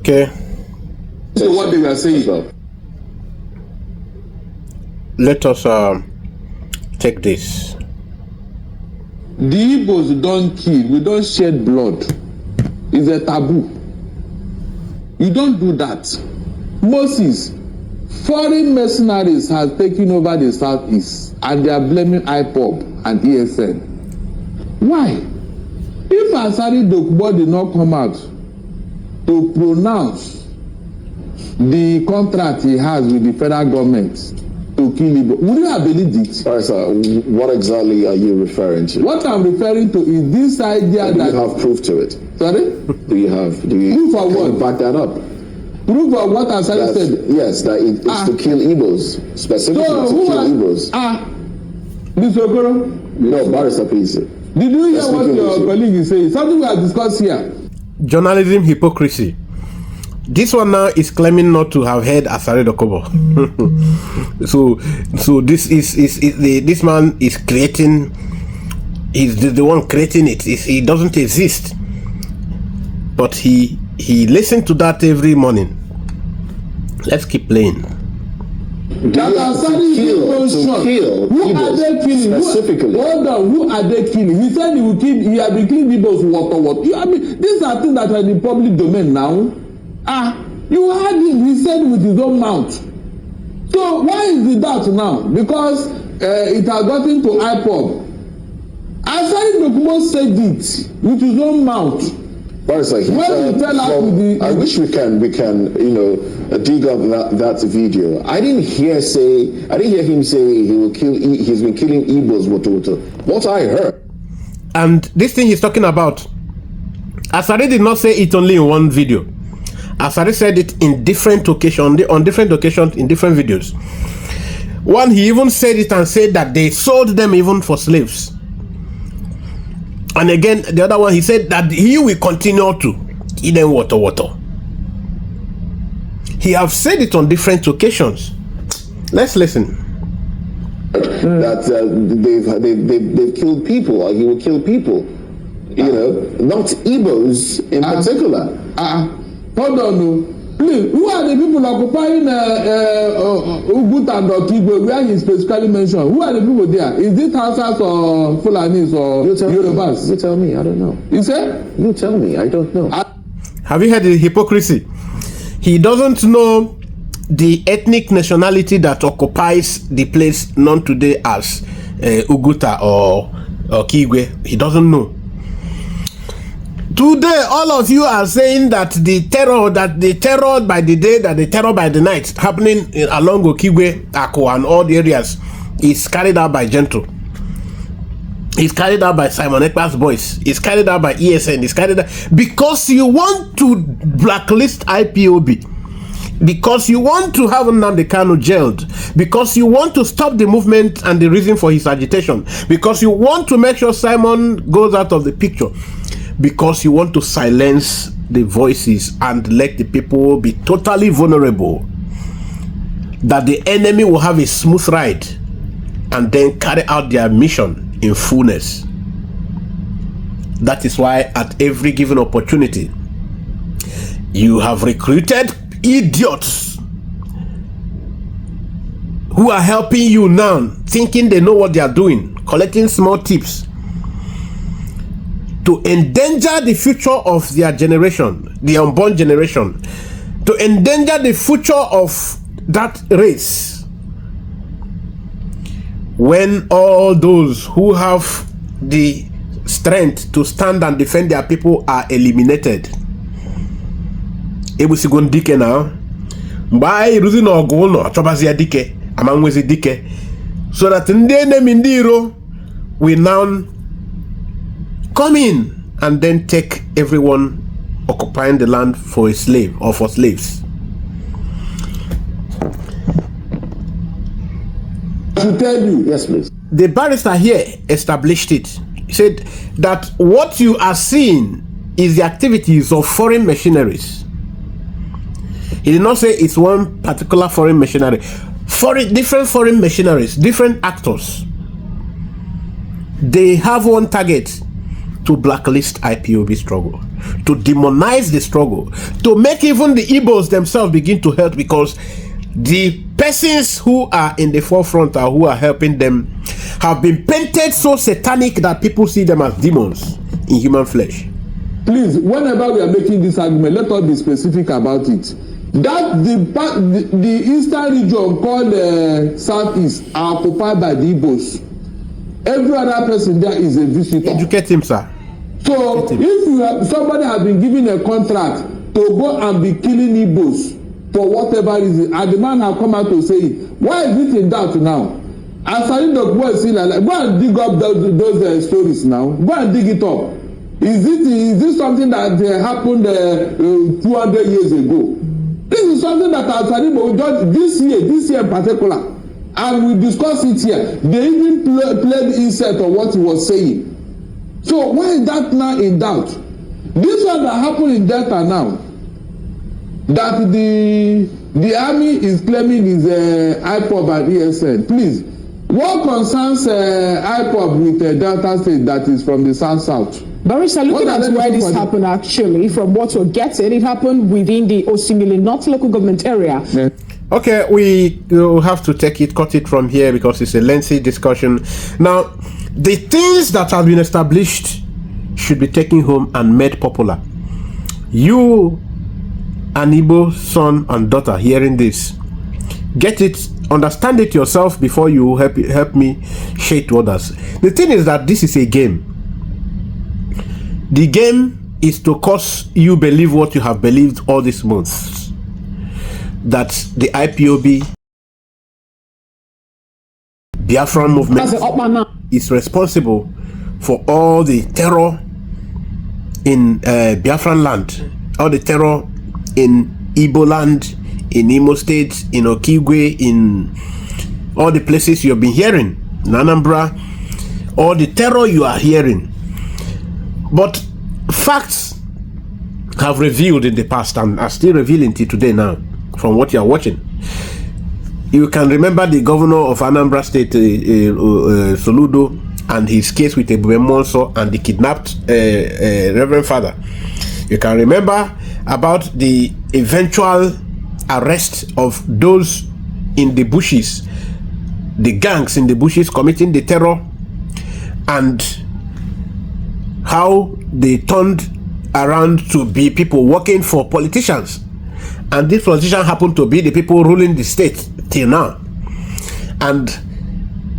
Okay. So what they were saying. Let us take this. The Igbos don't kill, we don't shed blood. It's a taboo. You don't do that. Moses, foreign mercenaries have taken over the southeast and they are blaming IPOB and ESN. Why? If Asari Dokubo did not come out to pronounce the contract he has with the federal government to kill Igbo, would you have believed it? All right, sir. What exactly are you referring to? What I'm referring to is this idea that... Do you have proof to it? Sorry? Do you proof of what? You back that up? Proof of what Asari said? Yes, that it's to kill Igbos, specifically to kill Igbos. This Okoro? No, Barrister, please. Did you hear what your colleague is saying? Something we have discussed here. Journalism hypocrisy. This one now is claiming not to have heard Asare Dokubo. so this is this man is creating. He's the one creating it. He doesn't exist, but he listened to that every morning. Let's keep playing. That Asari to kill. Who are they killing? Specifically. Hold on. Who are they killing? He said he will kill. He has been killing people what? I mean, these are things that are in the public domain now. You heard him. He said with his own mouth. So why is the doubt now? Because it has gotten to IPOB. Asari Dokubo said it with his own mouth. Barrister, I wish we can dig up that video. I didn't hear him say he's been killing Igbos. What I heard. And this thing he's talking about, Asari did not say it only in one video. Asari said it in different occasions, on different occasions, in different videos. One, he even said it and said that they sold them even for slaves. And again, the other one, he said that he will continue to eat them water. He have said it on different occasions. Let's listen. That they've killed people, or he will kill people. Not Igbos in particular. Hold on, please. Who are the people occupying Ugut and Okigwe, where he specifically mentioned? Who are the people there? Is it Hausas or Fulanis or Yorubas? You tell me. I don't know. You say? You tell me. I don't know. Have you heard the hypocrisy? He doesn't know the ethnic nationality that occupies the place known today as Uguta or Okigwe. He doesn't know. Today, all of you are saying that the terror by the day, that the terror by the night happening along Okigwe, Ako, and all the areas is carried out by Gentile. It's carried out by Simon Ekpa's boys. It's carried out by ESN. It's carried out because you want to blacklist IPOB. Because you want to have Nnamdi Kanu jailed. Because you want to stop the movement and the reason for his agitation. Because you want to make sure Simon goes out of the picture. Because you want to silence the voices and let the people be totally vulnerable, that the enemy will have a smooth ride and then carry out their mission in fullness. That is why at every given opportunity, you have recruited idiots who are helping you now, thinking they know what they are doing, collecting small tips, to endanger the future of their generation, the unborn generation, to endanger the future of that race. When all those who have the strength to stand and defend their people are eliminated. Ebusigon dike now. By losing our goal, no, Chobazia dike, Amangwezi dike. So that in the enemy Ndiro will now come in and then take everyone occupying the land for a slave or for slaves. To tell you, yes, please. The barrister here established it. He said that what you are seeing is the activities of foreign machineries. He did not say it's one particular foreign machinery. Different foreign machineries, different actors. They have one target: to blacklist IPOB struggle. to demonize the struggle, to make even the Igbos themselves begin to hurt, because the persons who are in the forefront or who are helping them have been painted so satanic that people see them as demons in human flesh. Please, whenever we are making this argument, let us be specific about it. That the eastern region called Southeast are occupied by the Igbos. Every other person there is a visitor. Educate him, sir. So if somebody has been given a contract to go and be killing Igbos for whatever reason, and the man have come out to say it, why is it in doubt now? As I the boy say like, go and dig up those stories now. Go and dig it up. Is this something that happened 200 years ago? This is something that Asaribo just this year in particular, and we discussed it here. They even played insert on what he was saying. So why is that now in doubt? This one that happened in Delta now, that the army is claiming is IPOB and ESN. Please, what concerns IPOB with Delta State that is from the South? Barrister, looking at where this happened actually, from what we're getting, it happened within the Osimili, not local government area. Yeah. Okay, we will have to cut it from here because it's a lengthy discussion. Now, the things that have been established should be taken home and made popular. You, an Igbo son and daughter, hearing this, get it, understand it yourself before you help me share it to others. The thing is that this is a game. The game is to cause you believe what you have believed all these months, that the IPOB Biafran movement is responsible for all the terror in Biafran land, all the terror in Igbo land, in Imo State, in Okigwe, in all the places you have been hearing, in Anambra, all the terror you are hearing. But facts have revealed in the past and are still revealing till today now, from what you are watching. You can remember the governor of Anambra State, Soludo, and his case with Ebube Monso and the kidnapped Reverend Father. You can remember about the eventual arrest of those in the bushes, the gangs in the bushes committing the terror, and how they turned around to be people working for politicians, and these politicians happen to be the people ruling the state till now. And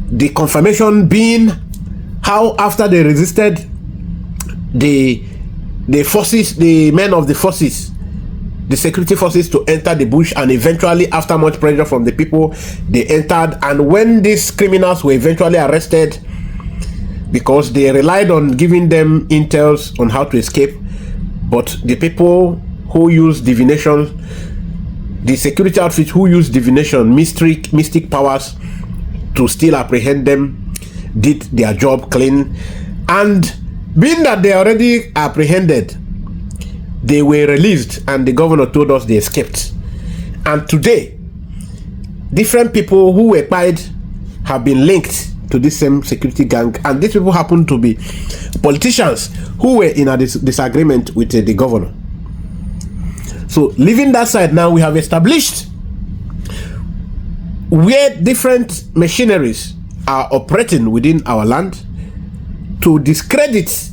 the confirmation being how after they resisted the forces, the men of the forces, the security forces, to enter the bush, and eventually after much pressure from the people, they entered. And when these criminals were eventually arrested, because they relied on giving them intels on how to escape, but the people who use divination, the security outfits who use divination, mystic powers to still apprehend them, did their job clean. And being that they already apprehended, they were released, and the governor told us they escaped. And today, different people who were tried have been linked to this same security gang, and these people happen to be politicians who were in a disagreement with the governor. So leaving that side, now we have established where different machineries are operating within our land to discredit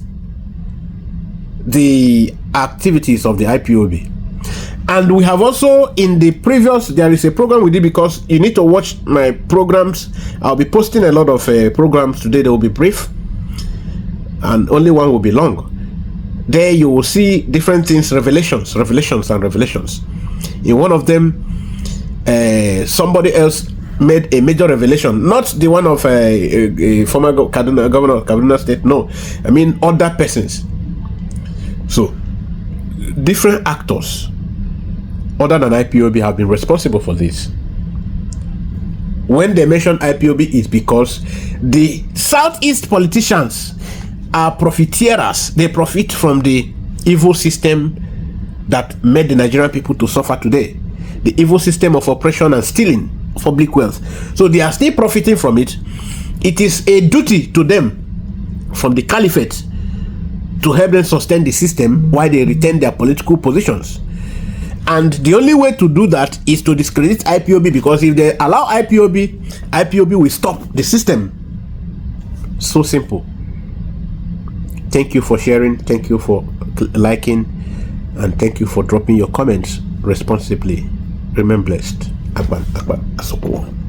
the activities of the IPOB. And we have also, in the previous, there is a program we did, because you need to watch my programs. I'll be posting a lot of programs today. They will be brief, and only one will be long. There you will see different things, revelations. In one of them, somebody else made a major revelation, not the one of a former governor of Kaduna State, no, I mean other persons. So different actors other than IPOB have been responsible for this. When they mention IPOB, it's because the Southeast politicians are profiteers. They profit from the evil system that made the Nigerian people to suffer today. The evil system of oppression and stealing of public wealth. So they are still profiting from it. It is a duty to them from the caliphate to help them sustain the system while they retain their political positions. And the only way to do that is to discredit IPOB, because if they allow IPOB will stop the system. So simple. Thank you for sharing, thank you for liking, and thank you for dropping your comments responsibly. Remain blessed. Akbar Asokwo.